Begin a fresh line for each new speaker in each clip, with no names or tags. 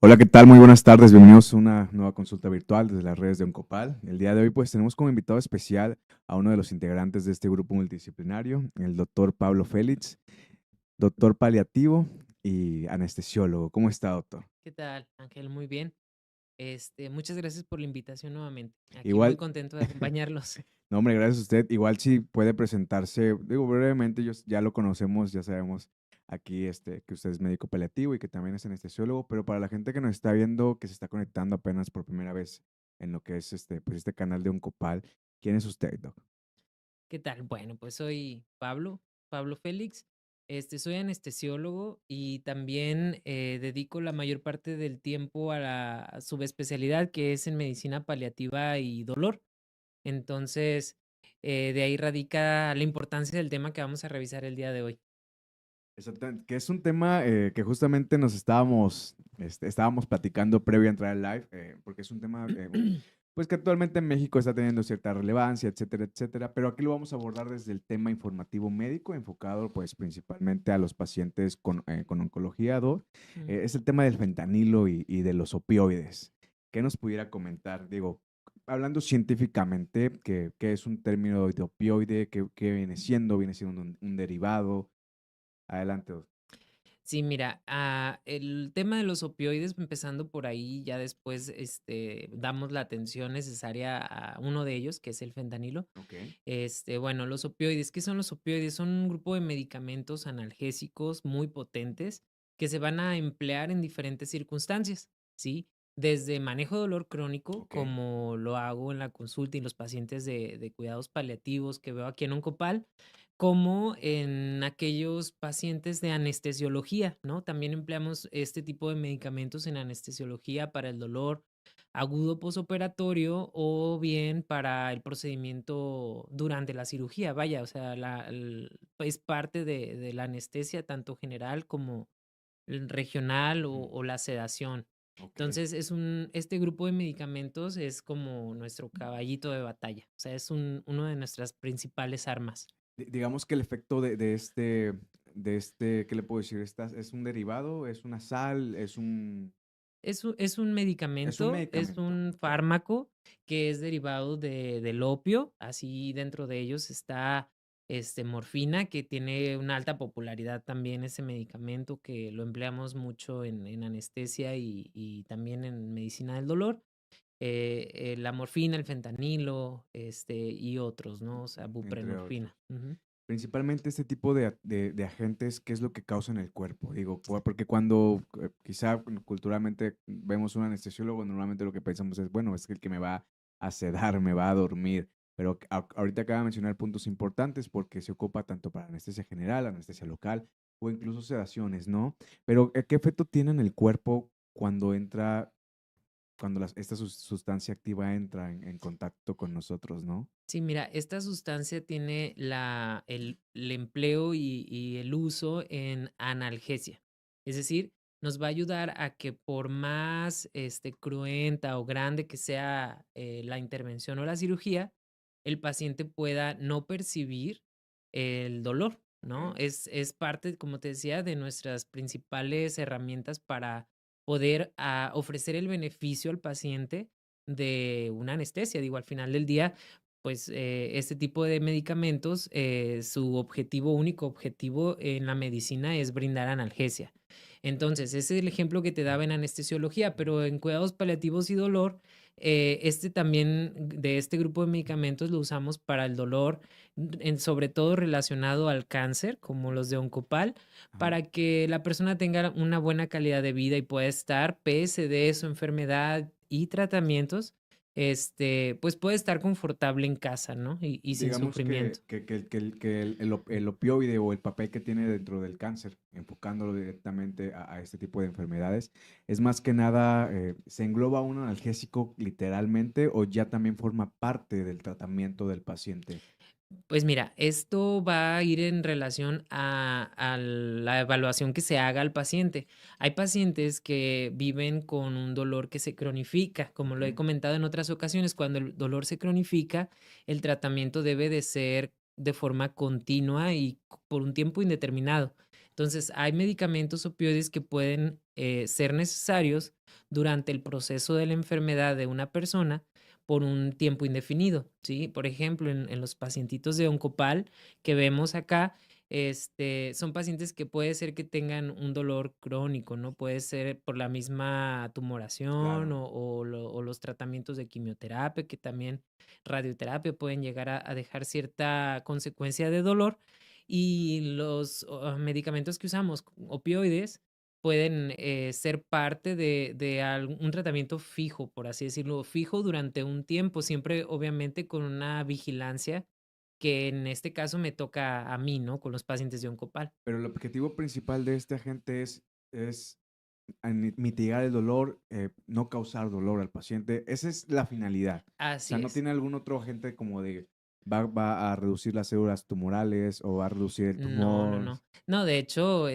Hola, ¿qué tal? Muy buenas tardes. Bienvenidos a una nueva consulta virtual desde las redes de Oncopal. El día de hoy, pues, tenemos como invitado especial a uno de los integrantes de este grupo multidisciplinario, el doctor Pablo Félix, doctor paliativo y anestesiólogo. ¿Cómo está, doctor?
¿Qué tal, Ángel? Muy bien. Muchas gracias por la invitación nuevamente. Aquí muy
Igual,
contento de acompañarlos.
no, hombre, gracias a usted. Igual si puede presentarse, digo, brevemente, ya lo conocemos, ya sabemos aquí que usted es médico paliativo y que también es anestesiólogo, pero para la gente que nos está viendo, que se está conectando apenas por primera vez en lo que es pues este canal de Oncopal, ¿quién es usted, doc?
¿Qué tal? Bueno, pues soy Pablo Félix. Soy anestesiólogo y también dedico la mayor parte del tiempo a la subespecialidad que es en medicina paliativa y dolor. Entonces, de ahí radica la importancia del tema que vamos a revisar el día de hoy.
Exactamente, que es un tema que justamente nos estábamos platicando previo a entrar al live, porque es un tema pues que actualmente en México está teniendo cierta relevancia, etcétera, etcétera, pero aquí lo vamos a abordar desde el tema informativo médico, enfocado pues principalmente a los pacientes con oncología, doc.
Mm.
Es el tema del fentanilo y de los opioides. ¿Qué nos pudiera comentar? Digo, hablando científicamente, ¿qué es un término de opioide? ¿Qué viene siendo? ¿Viene siendo un derivado? Adelante, doc.
Sí, mira, el tema de los opioides, empezando por ahí, ya después damos la atención necesaria a uno de ellos, que es el fentanilo.
Ok,
Bueno, los opioides, ¿qué son los opioides? Son un grupo de medicamentos analgésicos muy potentes que se van a emplear en diferentes circunstancias, ¿sí? Desde manejo de dolor crónico,
ok,
como lo hago en la consulta y los pacientes de cuidados paliativos que veo aquí en Oncopal, como en aquellos pacientes de anestesiología, ¿no? También empleamos este tipo de medicamentos en anestesiología para el dolor agudo posoperatorio o bien para el procedimiento durante la cirugía. Vaya, o sea, es parte de la anestesia, tanto general como regional
ujú,
o la sedación.
ok.
Entonces, este grupo de medicamentos es como nuestro caballito de batalla, o sea, es uno de nuestras principales armas.
Digamos que el efecto ¿qué le puedo decir? ¿Es un derivado? ¿Es una sal?
Es un
Es un
medicamento, es
medicamento?
un
Ok.
fármaco que es derivado del opio, así dentro de ellos está, morfina, que tiene una alta popularidad también ese medicamento, que lo empleamos mucho en anestesia y también en medicina del dolor. La morfina, el fentanilo, y otros, ¿no? O sea,
Entre otros.
buprenorfina. Ujú.
Principalmente este tipo de agentes, ¿qué es lo que causa en el cuerpo? Digo, porque cuando quizá culturalmente vemos un anestesiólogo, normalmente lo que pensamos es, bueno, es el que me va a sedar, me va a dormir. Pero ahorita acaba de mencionar puntos importantes porque se ocupa tanto para anestesia general, anestesia local o incluso sedaciones, ¿no? Pero ¿qué efecto tiene en el cuerpo cuando esta sustancia activa entra en contacto con nosotros, ¿no?
Sí, mira, esta sustancia tiene el empleo y el uso en analgesia. Es decir, nos va a ayudar a que por más cruenta o grande que sea la intervención o la cirugía, el paciente pueda no percibir el dolor,
Ok,
¿no? Es parte, como te decía, de nuestras principales herramientas para poder ofrecer el beneficio al paciente de una anestesia. Digo, al final del día pues, este tipo de medicamentos, su único objetivo en la medicina es brindar analgesia. Entonces, ese es el ejemplo que te daba en anestesiología, pero en cuidados paliativos y dolor, también de este grupo de medicamentos lo usamos para el dolor, sobre todo relacionado al cáncer, como los de Oncopal,
ajá.
para que la persona tenga una buena calidad de vida y pueda estar, pese de su enfermedad y tratamientos, pues puede estar confortable en casa, ¿no? Y sin
Digamos
sufrimiento.
el opioide o el papel que tiene dentro del cáncer, enfocándolo directamente a este tipo de enfermedades, es más que nada, ¿se engloba un analgésico literalmente o ya también forma parte del tratamiento del paciente?
Pues mira, esto va a ir en relación a la evaluación que se haga al paciente. Hay pacientes que viven con un dolor que se cronifica, como
Ok,
lo he comentado en otras ocasiones, cuando el dolor se cronifica, el tratamiento debe de ser de forma continua y por un tiempo indeterminado. Entonces, hay medicamentos opioides que pueden ser necesarios durante el proceso de la enfermedad de una persona por un tiempo indefinido, ¿sí? Por ejemplo, en los pacientitos de Oncopal que vemos acá, son pacientes que puede ser que tengan un dolor crónico, ¿no? Puede ser por la misma tumoración
Claro.
o los tratamientos de quimioterapia, que también radioterapia pueden llegar a dejar cierta consecuencia de dolor. Y los medicamentos que usamos, opioides, pueden ser parte de un tratamiento fijo, por así decirlo, fijo durante un tiempo, siempre obviamente con una vigilancia que en este caso me toca a mí, ¿no? Con los pacientes de Oncopal.
Pero el objetivo principal de este agente es mitigar el dolor, no causar dolor al paciente. Esa es la finalidad. O sea,
Así
no
es.
tiene algún otro agente como de va a reducir las células tumorales o va a reducir el
No, no,
tumor.
no. No, de hecho,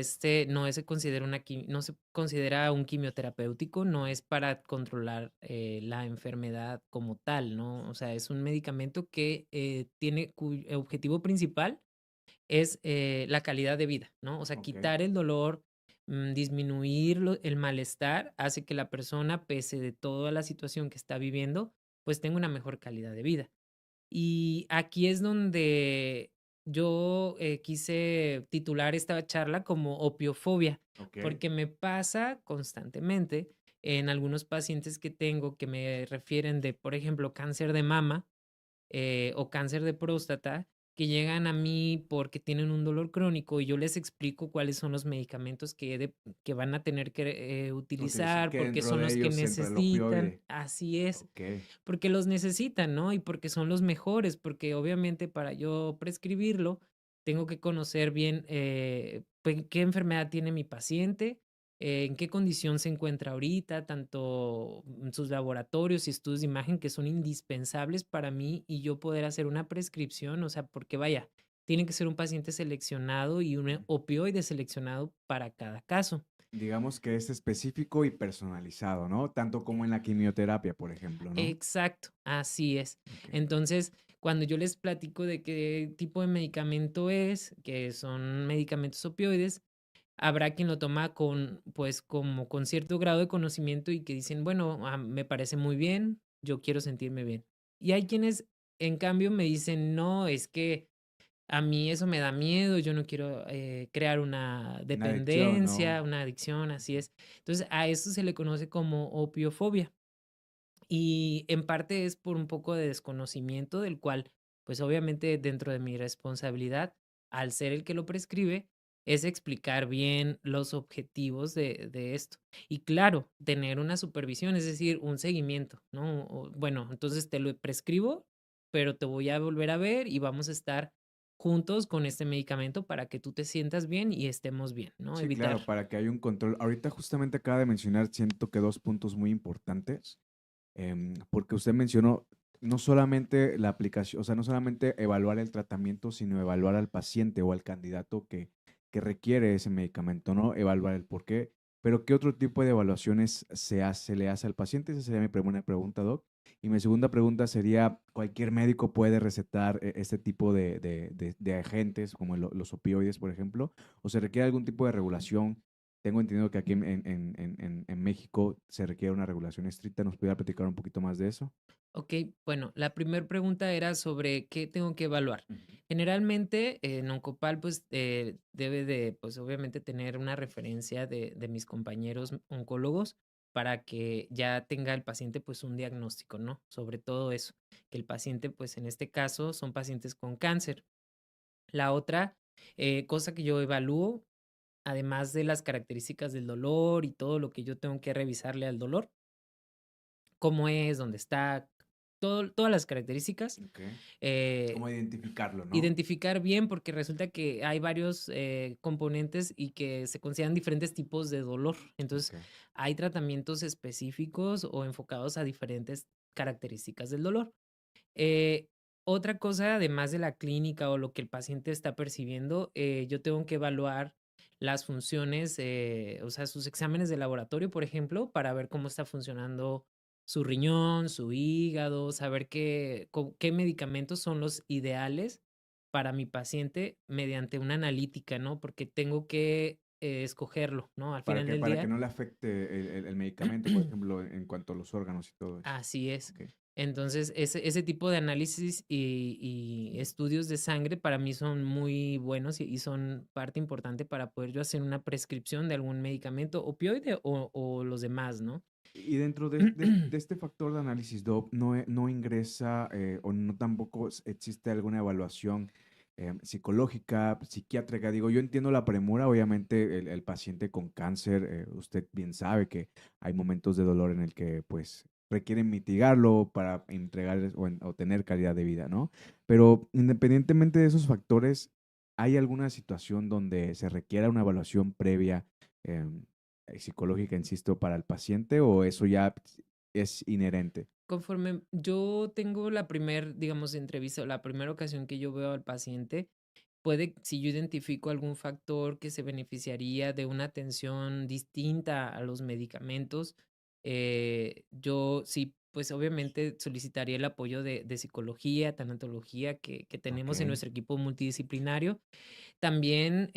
no se considera no se considera un quimioterapéutico, no es para controlar la enfermedad como tal, ¿no? O sea, es un medicamento que tiene cuyo objetivo principal es la calidad de vida, ¿no? O sea,
Ok.
quitar el dolor, disminuir el malestar, hace que la persona, pese de toda la situación que está viviendo, pues tenga una mejor calidad de vida. Y aquí es donde yo quise titular esta charla como opiofobia,
Ok.
porque me pasa constantemente en algunos pacientes que tengo que me refieren de, por ejemplo, cáncer de mama o cáncer de próstata, que llegan a mí porque tienen un dolor crónico y yo les explico cuáles son los medicamentos que van a tener que
Utilizar
utilizar,
que
porque
dentro
son
de
los que
ellos entra el
necesitan.
opioide.
Así es,
Ok.
porque los necesitan, ¿no? Y porque son los mejores, porque obviamente para yo prescribirlo, tengo que conocer bien pues, qué enfermedad tiene mi paciente, en qué condición se encuentra ahorita, tanto sus laboratorios y estudios de imagen que son indispensables para mí y yo poder hacer una prescripción, o sea, porque vaya, tiene que ser un paciente seleccionado y un opioide seleccionado para cada caso.
Digamos que es específico y personalizado, ¿no? Tanto como en la quimioterapia, por ejemplo, ¿no?
Exacto, así es.
Ok.
Entonces, cuando yo les platico de qué tipo de medicamento es, que son medicamentos opioides, habrá quien lo toma con, pues, como con cierto grado de conocimiento y que dicen, bueno, me parece muy bien, yo quiero sentirme bien. Y hay quienes, en cambio, me dicen, no, es que a mí eso me da miedo, yo no quiero crear una
Una adicción,
dependencia,
¿no?
una adicción, así
Ujú.
es. Entonces, a eso se le conoce como opiofobia. Y en parte es por un poco de desconocimiento del cual, pues obviamente dentro de mi responsabilidad, al ser el que lo prescribe, es explicar bien los objetivos de esto. Y claro, tener una supervisión, es decir, un seguimiento, ¿no? Bueno, entonces te lo prescribo, pero te voy a volver a ver y vamos a estar juntos con este medicamento para que tú te sientas bien y estemos bien, ¿no?
Sí, claro,
Evitar.
para que haya un control. Ahorita justamente acaba de mencionar, siento que dos puntos muy importantes, porque usted mencionó no solamente la aplicación, o sea, no solamente evaluar el tratamiento, sino evaluar al paciente o al candidato que requiere ese medicamento, ¿no? Evaluar el por qué. Pero ¿qué otro tipo de evaluaciones le hace al paciente? Esa sería mi primera pregunta, Doc. Y mi segunda pregunta sería, ¿cualquier médico puede recetar este tipo de agentes, como los opioides, por ejemplo? ¿O se requiere algún tipo de regulación? Tengo entendido que aquí en México se requiere una regulación estricta. ¿Nos pudiera platicar un poquito más de eso?
Ok, bueno, la primera pregunta era sobre qué tengo que evaluar.
Ujú.
Generalmente, en Oncopal, pues debe de, pues obviamente tener una referencia de mis compañeros oncólogos para que ya tenga el paciente pues un diagnóstico, ¿no? Sobre todo eso, que el paciente pues en este caso son pacientes con cáncer. La otra cosa que yo evalúo, además de las características del dolor y todo lo que yo tengo que revisarle al dolor, cómo es, dónde está, todas las características.
Ok.
eh,
¿Cómo identificarlo, no?
Identificar bien, porque resulta que hay varios componentes y que se consideran diferentes tipos de dolor. Entonces,
Ok.
hay tratamientos específicos o enfocados a diferentes características del dolor. Eh, Otra cosa, además de la clínica o lo que el paciente está percibiendo, yo tengo que evaluar las funciones, o sea, sus exámenes de laboratorio, por ejemplo, para ver cómo está funcionando su riñón, su hígado, saber qué medicamentos son los ideales para mi paciente mediante una analítica, ¿no? Porque tengo que escogerlo, ¿no? Al final del
Para que
día.
no le afecte el medicamento, por ejemplo, en cuanto a los órganos y todo eso.
Así es.
Okey.
Entonces, ese tipo de análisis y estudios de sangre para mí son muy buenos y son parte importante para poder yo hacer una prescripción de algún medicamento opioide o los demás, ¿no?
Y dentro de este factor de análisis DOP, no ingresa, o no tampoco existe alguna evaluación, psicológica, psiquiátrica. Digo, yo entiendo la premura, obviamente, el paciente con cáncer, usted bien sabe que hay momentos de dolor en el que, pues, requieren mitigarlo para entregar o tener calidad de vida, ¿no? Pero independientemente de esos factores, ¿hay alguna situación donde se requiera una evaluación previa, em, psicológica, insisto, para el paciente o eso ya es inherente?
Conforme yo tengo la primer, digamos, entrevista o la primera ocasión que yo veo al paciente, puede, si yo identifico algún factor que se beneficiaría de una atención distinta a los medicamentos, yo sí, pues obviamente solicitaría el apoyo de psicología, tanatología que tenemos en
Okey,
nuestro equipo multidisciplinario. También,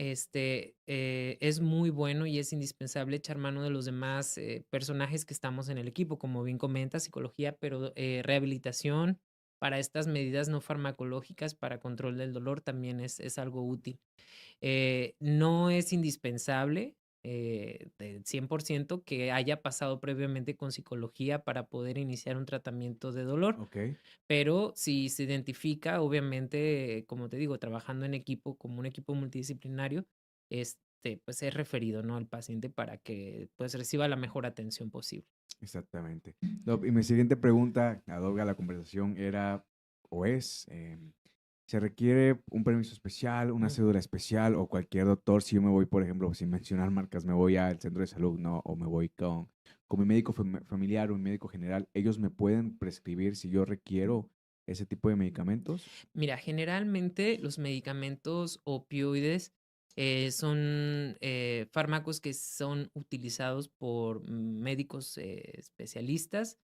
es muy bueno y es indispensable echar mano de los demás, personajes que estamos en el equipo, como bien comentas, psicología, pero, rehabilitación para estas medidas no farmacológicas para control del dolor también es algo útil. No es indispensable, del 100% que haya pasado previamente con psicología para poder iniciar un tratamiento de dolor.
okey,
Pero si se identifica, obviamente, como te digo, trabajando en equipo, como un equipo multidisciplinario, pues es referido, ¿no? Al paciente para que pues reciba la mejor atención posible.
exactamente. No, y mi siguiente pregunta, ad hoc a la conversación, era o es, ¿se requiere un permiso especial, una
Mm.
cédula especial o cualquier doctor? Si yo me voy, por ejemplo, sin mencionar marcas, me voy al centro de salud, ¿no? O me voy con mi médico familiar o mi médico general, ¿ellos me pueden prescribir si yo requiero ese tipo de medicamentos?
Mira, generalmente los medicamentos opioides son fármacos que son utilizados por médicos especialistas,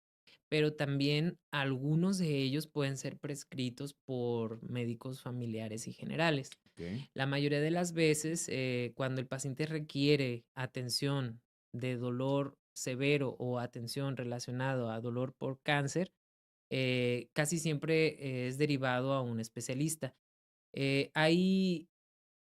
pero también algunos de ellos pueden ser prescritos por médicos familiares y generales.
Okey,
La mayoría de las veces, cuando el paciente requiere atención de dolor severo o atención relacionado a dolor por cáncer, casi siempre es derivado a un especialista. Hay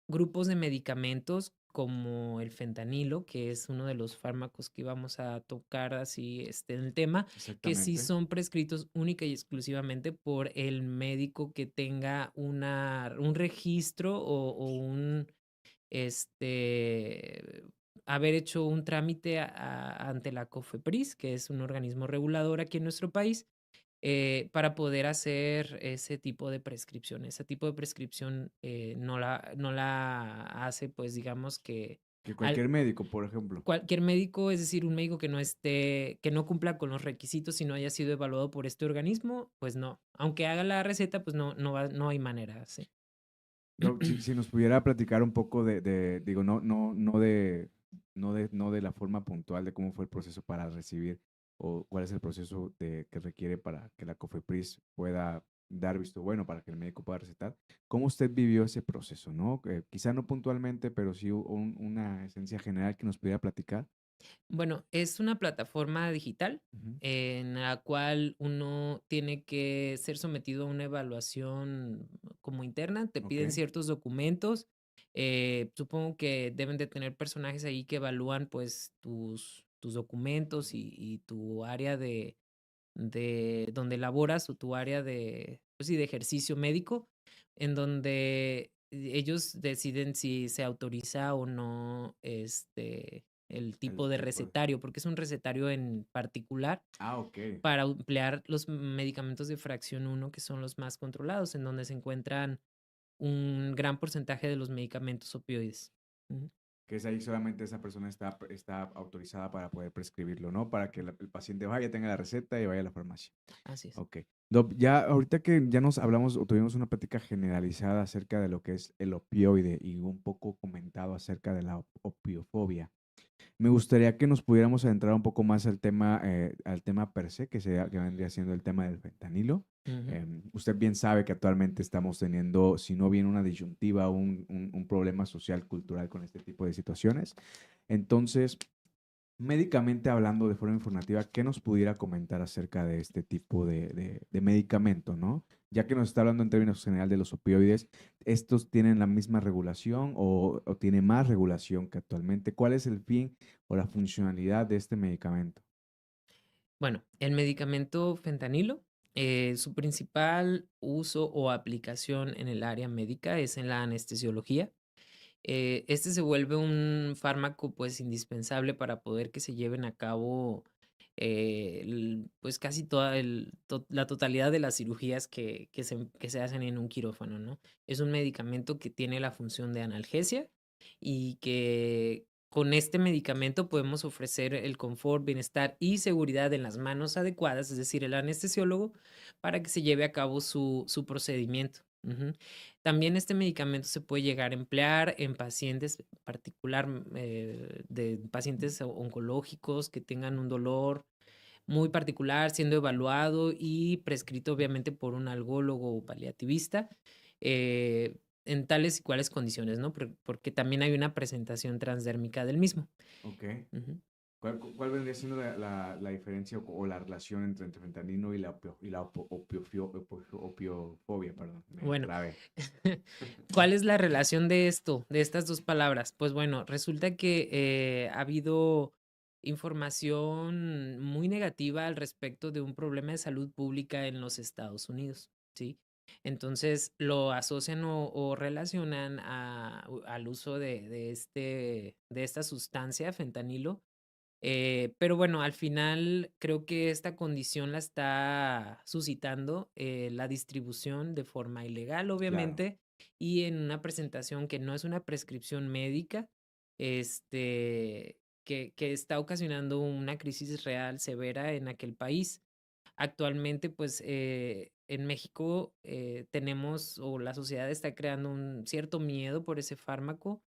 grupos de medicamentos como el fentanilo, que es uno de los fármacos que íbamos a tocar así en el tema, que sí
exactamente.
son prescritos única y exclusivamente por el médico que tenga un registro o un, este, haber hecho un trámite ante la COFEPRIS, que es un organismo regulador aquí en nuestro país, para poder hacer ese tipo de prescripción. Ese tipo de prescripción, no la hace, pues, digamos que
Que
al
cualquier médico, por ejemplo.
cualquier médico, es decir, un médico que no cumpla con los requisitos y no haya sido evaluado por este organismo, pues no. Aunque haga la receta, pues no hay manera, sí.
No, si nos pudiera platicar un poco digo, no de la forma puntual de cómo fue el proceso para recibir o cuál es el proceso que requiere para que la COFEPRIS pueda dar visto bueno para que el médico pueda recetar. ¿Cómo usted vivió ese proceso, no? Quizá no puntualmente, pero sí una esencia general que nos pudiera platicar.
Bueno, es una plataforma digital
Ujú.
en la cual uno tiene que ser sometido a una evaluación como interna, te
Ok,
piden ciertos documentos, supongo que deben de tener personajes ahí que evalúan pues tus documentos y tu área de donde laboras o tu área de, pues sí, de ejercicio médico, en donde ellos deciden si se autoriza o no el tipo
el
de
tipo de...
recetario, porque es un recetario en particular
Ah, ok.
para emplear los medicamentos de fracción uno que son los más controlados, en donde se encuentran un gran porcentaje de los medicamentos opioides. Ujú.
Que es ahí solamente esa persona está autorizada para poder prescribirlo, ¿no? Para que el paciente vaya, tenga la receta y vaya a la farmacia.
Así es.
Ok. Doc, ya ahorita que ya nos hablamos o tuvimos una plática generalizada acerca de lo que es el opioide y un poco comentado acerca de la opiofobia. Me gustaría que nos pudiéramos adentrar un poco más al tema per se, que vendría siendo el tema del fentanilo.
Ujú.
Usted bien sabe que actualmente estamos teniendo, si no bien una disyuntiva, un problema social, cultural con este tipo de situaciones. Entonces, médicamente hablando de forma informativa, ¿qué nos pudiera comentar acerca de este tipo de medicamento, ¿no? Ya que nos está hablando en términos general de los opioides, ¿estos tienen la misma regulación o tiene más regulación que actualmente? ¿Cuál es el fin o la funcionalidad de este medicamento?
Bueno, el medicamento fentanilo, su principal uso o aplicación en el área médica es en la anestesiología. Este se vuelve un fármaco, pues, indispensable para poder que se lleven a cabo, pues, casi toda la totalidad de las cirugías que se hacen en un quirófano, ¿no? Es un medicamento que tiene la función de analgesia y que con este medicamento podemos ofrecer el confort, bienestar y seguridad en las manos adecuadas, es decir, el anestesiólogo, para que se lleve a cabo su procedimiento. Ujú. También este medicamento se puede llegar a emplear en pacientes particular, de pacientes oncológicos que tengan un dolor muy particular, siendo evaluado y prescrito obviamente por un algólogo o paliativista, en tales y cuales condiciones, ¿no? Porque también hay una presentación transdérmica del mismo.
Ok.
Ujú.
¿Cuál vendría siendo la diferencia o la relación entre fentanilo y la opiofobia? Perdón, me
Bueno,
trabé.
¿cuál es la relación de esto, de estas 2 palabras? Pues bueno, resulta que, ha habido información muy negativa al respecto de un problema de salud pública en los Estados Unidos, ¿sí? Entonces, lo asocian o relacionan al uso de esta sustancia, fentanilo, pero bueno, al final creo que esta condición la está suscitando, la distribución de forma ilegal,
Claro,
obviamente, y en una presentación que no es una prescripción médica, que está ocasionando una crisis real severa en aquel país. Actualmente, pues, en México, tenemos, o la sociedad está creando un cierto miedo por ese fármaco,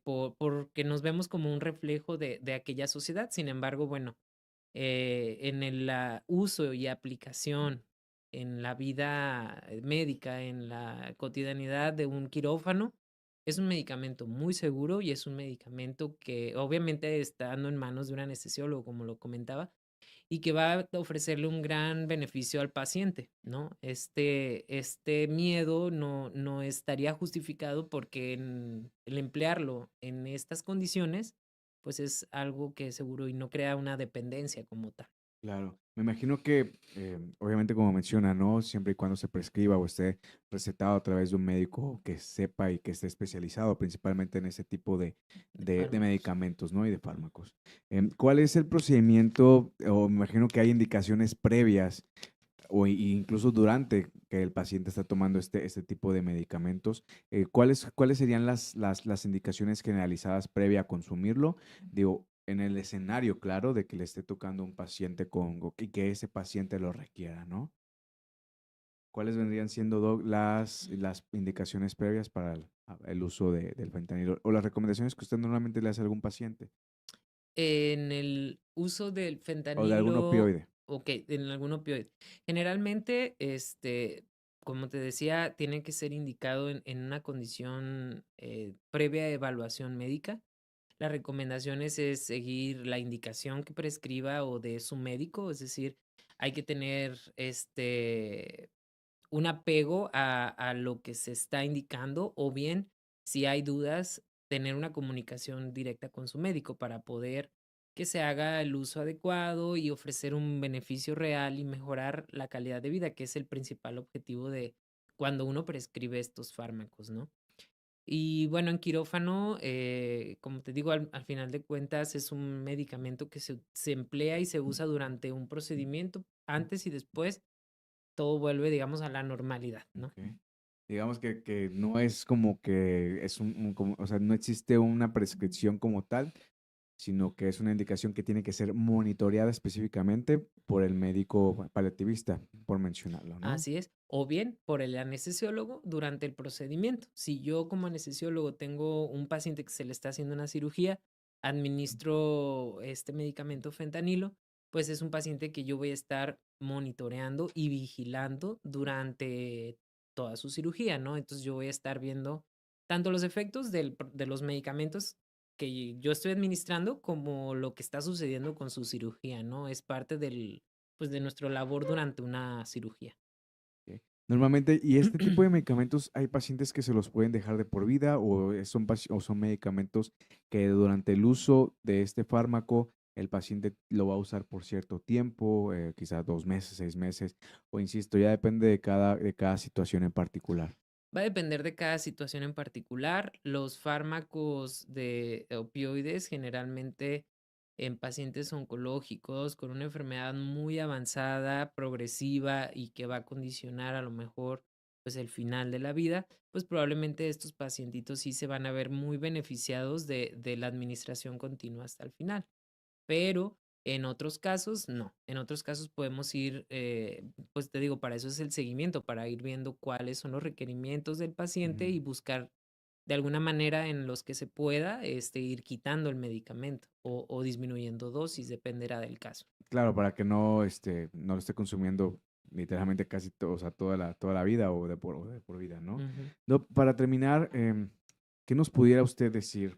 porque nos vemos como un reflejo de aquella sociedad. Sin embargo, bueno, en el uso y aplicación en la vida médica, en la cotidianidad de un quirófano, es un medicamento muy seguro y es un medicamento que obviamente estando en manos de un anestesiólogo, como lo comentaba, y que va a ofrecerle un gran beneficio al paciente, ¿no? Este miedo no estaría justificado porque el emplearlo en estas condiciones, pues es algo que seguro y no crea una dependencia como tal.
claro. Me imagino que, obviamente, como menciona, ¿no? Siempre y cuando se prescriba o esté recetado a través de un médico que sepa y que esté especializado principalmente en ese tipo
De
de
fármacos.
medicamentos, ¿no? Y de fármacos. ¿Cuál es el procedimiento? O me imagino que hay indicaciones previas incluso durante que el paciente está tomando este tipo de medicamentos. ¿Cuáles serían las indicaciones generalizadas previa a consumirlo? Digo, en el escenario, claro, de que le esté tocando un paciente y que ese paciente lo requiera, ¿no? ¿Cuáles vendrían siendo las indicaciones previas para el uso del fentanilo o las recomendaciones que usted normalmente le hace a algún paciente
En el uso del
o de algún
fentanilo,
opioide?
okey, en algún opioide. Generalmente, como te decía, tiene que ser indicado en una condición, previa evaluación médica. Las recomendaciones es seguir la indicación que prescriba o de su médico, es decir, hay que tener, un apego a lo que se está indicando, o bien, si hay dudas, tener una comunicación directa con su médico para poder que se haga el uso adecuado y ofrecer un beneficio real y mejorar la calidad de vida, que es el principal objetivo de cuando uno prescribe estos fármacos, ¿no? Y bueno, en quirófano, como te digo, al final de cuentas es un medicamento que se emplea y se usa durante un procedimiento, antes y después todo vuelve, digamos, a la normalidad, ¿no?
Ok. Digamos que no es como que es o sea, no existe una prescripción como tal, sino que es una indicación que tiene que ser monitoreada específicamente por el médico paliativista, por mencionarlo, ¿no?
Así es. O bien por el anestesiólogo durante el procedimiento. Si yo como anestesiólogo tengo un paciente que se le está haciendo una cirugía, administro este medicamento fentanilo, pues es un paciente que yo voy a estar monitoreando y vigilando durante toda su cirugía, ¿no? Entonces yo voy a estar viendo tanto los efectos de los medicamentos que yo estoy administrando como lo que está sucediendo con su cirugía, ¿no? Es parte pues de nuestra labor durante una cirugía.
Ok. Normalmente, ¿y este tipo de medicamentos hay pacientes que se los pueden dejar de por vida o o son medicamentos que durante el uso de este fármaco el paciente lo va a usar por cierto tiempo, quizás 2 meses, 6 meses, o insisto, ya depende de cada situación en particular?
Va a depender de cada situación en particular. Los fármacos de opioides generalmente en pacientes oncológicos con una enfermedad muy avanzada, progresiva y que va a condicionar a lo mejor pues el final de la vida, pues probablemente estos pacientitos sí se van a ver muy beneficiados de la administración continua hasta el final. Pero en otros casos, no. En otros casos podemos ir, pues te digo, para eso es el seguimiento, para ir viendo cuáles son los requerimientos del paciente
Ujú.
y buscar de alguna manera en los que se pueda, ir quitando el medicamento o disminuyendo dosis, dependerá del caso.
Claro, para que no, no lo esté consumiendo literalmente casi o sea, toda la vida o de por vida, ¿no?
Ujú.
No, para terminar, ¿qué nos pudiera usted decir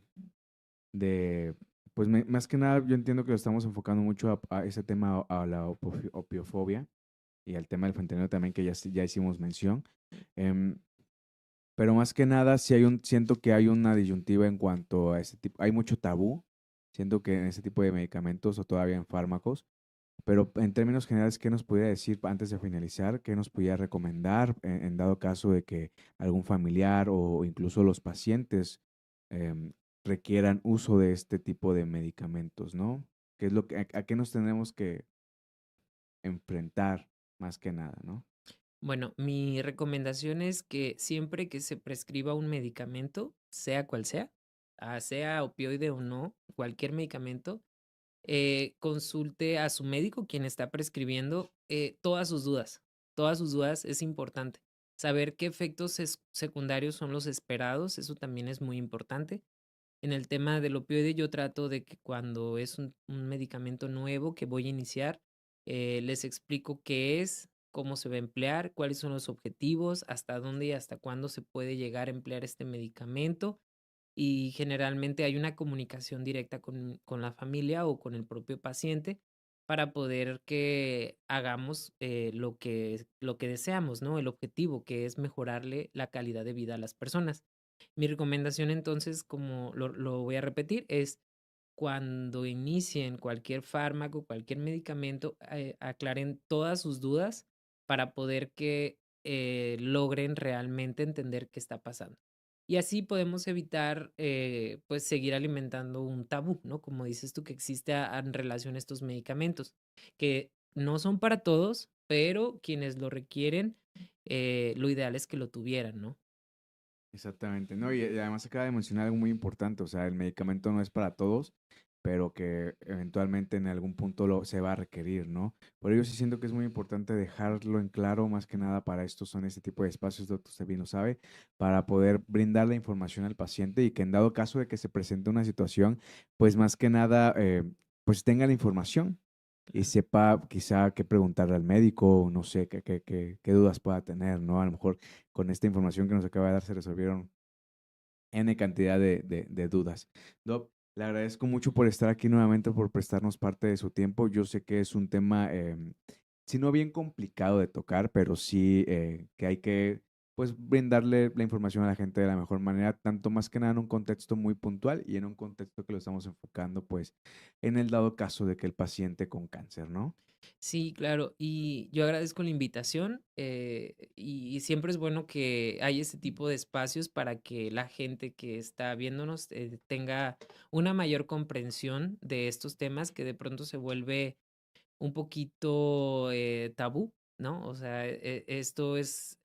de, pues más que nada, yo entiendo que lo estamos enfocando mucho a ese tema, a la opiofobia y al tema del fentanilo también, que ya hicimos mención. em, pero más que nada, sí siento que hay una disyuntiva en cuanto a ese tipo, hay mucho tabú, siento que en ese tipo de medicamentos o todavía en fármacos, pero en términos generales, ¿qué nos pudiera decir antes de finalizar? ¿Qué nos pudiera recomendar en dado caso de que algún familiar o incluso los pacientes em, requieran uso de este tipo de medicamentos, ¿no? ¿Qué es a qué nos tenemos que enfrentar más que nada, ¿no?
Bueno, mi recomendación es que siempre que se prescriba un medicamento, sea cual sea, sea opioide o no, cualquier medicamento, consulte a su médico, quien está prescribiendo, todas sus dudas. Todas sus dudas es importante. Saber qué efectos secundarios son los esperados, eso también es muy importante. En el tema del opioide, yo trato de que cuando es un medicamento nuevo que voy a iniciar, les explico qué es, cómo se va a emplear, cuáles son los objetivos, hasta dónde y hasta cuándo se puede llegar a emplear este medicamento y generalmente hay una comunicación directa con la familia o con el propio paciente para poder que hagamos lo que deseamos, ¿no? El objetivo, que es mejorarle la calidad de vida a las personas. Mi recomendación entonces, como lo voy a repetir, es cuando inicien cualquier fármaco, cualquier medicamento, aclaren todas sus dudas para poder que logren realmente entender qué está pasando. Y así podemos evitar, pues, seguir alimentando un tabú, ¿no? Como dices tú, que existe en relación a estos medicamentos, que no son para todos, pero quienes lo requieren, lo ideal es que lo tuvieran, ¿no?
Exactamente, ¿no? Y además acaba de mencionar algo muy importante, o sea, el medicamento no es para todos, pero que eventualmente en algún punto se va a requerir, ¿no? Por ello sí siento que es muy importante dejarlo en claro, más que nada para estos son este tipo de espacios, doctor, usted bien lo sabe, para poder brindar la información al paciente y que en dado caso de que se presente una situación, pues más que nada, pues tenga la información y
Claro.
sepa quizá qué preguntarle al médico, no sé, qué dudas pueda tener, ¿no? A lo mejor con esta información que nos acaba de dar se resolvieron N cantidad de dudas. Doc, le agradezco mucho por estar aquí nuevamente, por prestarnos parte de su tiempo. Yo sé que es un tema, si no bien complicado de tocar, pero sí que hay que pues brindarle la información a la gente de la mejor manera, tanto más que nada en un contexto muy puntual y en un contexto que lo estamos enfocando pues en el dado caso de que el paciente con cáncer, ¿no?
Sí, claro. Y yo agradezco la invitación, y siempre es bueno que hay ese tipo de espacios para que la gente que está viéndonos tenga una mayor comprensión de estos temas que de pronto se vuelve un poquito tabú, ¿no? O sea, esto es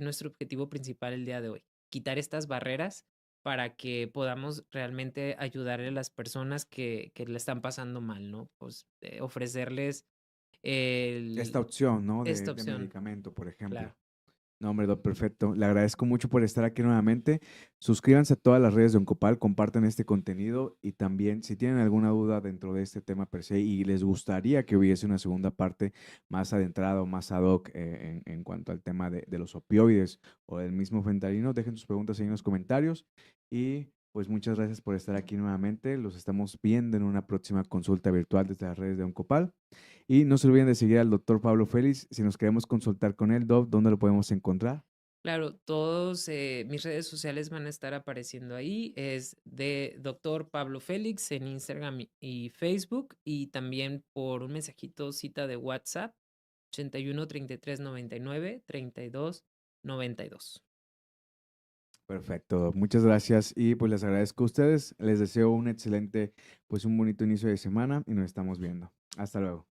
nuestro objetivo principal el día de hoy, quitar estas barreras para que podamos realmente ayudarle a las personas que la están pasando mal, ¿no? Pues ofrecerles
Esta
el
opción, ¿no?
esta
De
opción,
medicamento, por ejemplo.
claro.
No, hombre, Doc, perfecto. Le agradezco mucho por estar aquí nuevamente. Suscríbanse a todas las redes de Oncopal, compartan este contenido y también si tienen alguna duda dentro de este tema per se y les gustaría que hubiese una segunda parte más adentrada o más ad hoc en cuanto al tema de los opioides o del mismo fentanilo, dejen sus preguntas ahí en los comentarios y pues muchas gracias por estar aquí nuevamente. Los estamos viendo en una próxima consulta virtual desde las redes de Oncopal. Y no se olviden de seguir al doctor Pablo Félix. Si nos queremos consultar con él, Doc, ¿dónde lo podemos encontrar?
Claro, todos mis redes sociales van a estar apareciendo ahí. Es de Doctor Pablo Félix en Instagram y Facebook. Y también por un mensajito cita de WhatsApp 81 33 99 32 92.
Perfecto, Doc. Muchas gracias y pues les agradezco a ustedes. Les deseo un excelente, pues un bonito inicio de semana y nos estamos viendo. Hasta luego.